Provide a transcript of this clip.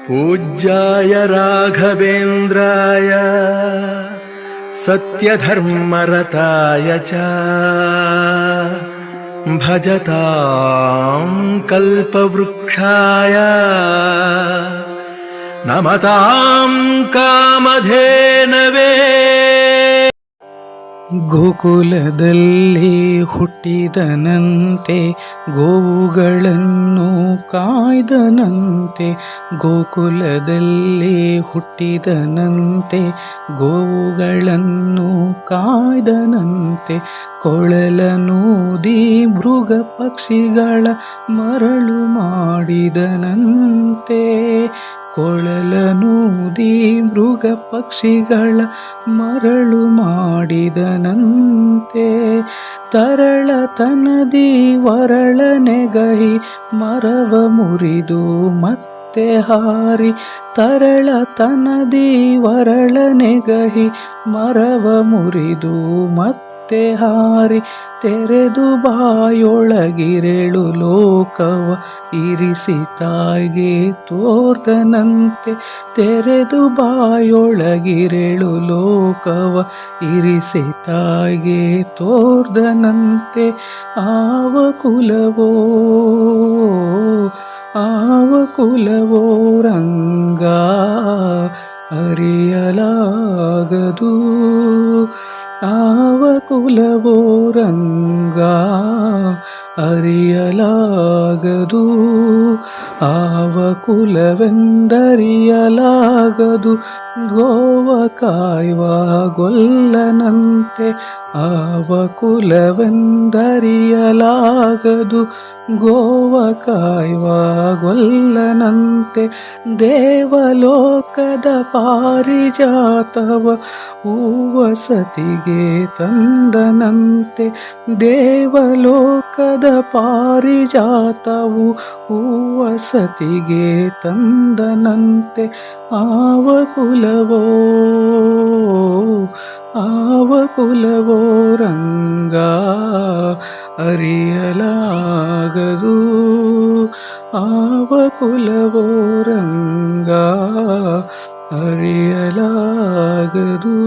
पूज्याय राघवेन्द्राय सत्यधर्मरताय च भजतां कल्पवृक्षाय नमतां कामधेनवे। ಗೋಕುಲದಲ್ಲಿ ಹುಟ್ಟಿದನಂತೆ ಗೋವುಗಳನ್ನು ಕಾಯ್ದನಂತೆ. ಗೋಕುಲದಲ್ಲಿ ಹುಟ್ಟಿದನಂತೆ ಗೋವುಗಳನ್ನು ಕಾಯ್ದನಂತೆ. ಕೊಳಲನೂದಿ ಮೃಗ ಪಕ್ಷಿಗಳ ಮರಳು ಮಾಡಿದನಂತೆ. ಕೊಳಲನೂದಿ ಮೃಗ ಪಕ್ಷಿಗಳ ಮರಳು ಮಾಡಿದನಂತೆ. ತರಳತನದಿ ವರಳನೆಗಹಿ ಮರವ ಮುರಿದು ಮತ್ತೆ ಹಾರಿ. ತರಳತನದಿ ವರಳನೆಗಹಿ ಮರವ ಮುರಿದು ಮತ್ತೆ ಹಾರಿ. ತೆರೆದು ಬಾಯೊಳಗಿರೆಳು ಲೋಕವ ಇರಿಸಿ ತಾಯಿಗೆ ತೋರ್ದನಂತೆ. ತೆರೆದು ಬಾಯೊಳಗಿರೆಳು ಲೋಕವ ಇರಿಸಿ ತಾಯಿಗೆ ತೋರ್ದನಂತೆ. ಆವ ಕುಲವೋ ರಂಗ ಅರಿಯಲಾಗದು. ಆವ ಕುಲವೋ ರಂಗ ಅರಿಯಲಾಗದು. ಆವ ಕುಲವೆಂದರಿಯಲಾಗದು. ಗೋವ ಕಾಯುವ ಗೊಲ್ಲನಂತೆ. ಆವ ಕುಲವೆಂದರಿಯಲಾಗದು. ಗೋವ ಕಾಯುವ ಗೊಲ್ಲನಂತೆ. ದೇವಲೋಕದ ಪಾರಿಜಾತವ ಹೂವಸತಿಗೆ ತಂದನಂತೆ. ದೇವಲೋಕದ ಪಾರಿಜಾತವು ಹೂವಸತಿಗೆ ತಂದನಂತೆ. ಆವ ಕುಲವೋ ರಂಗ ಅರಿಯಲಾಗದು. ಆವ ಕುಲವೋ ರಂಗ ಅರಿಯಲಾಗದು.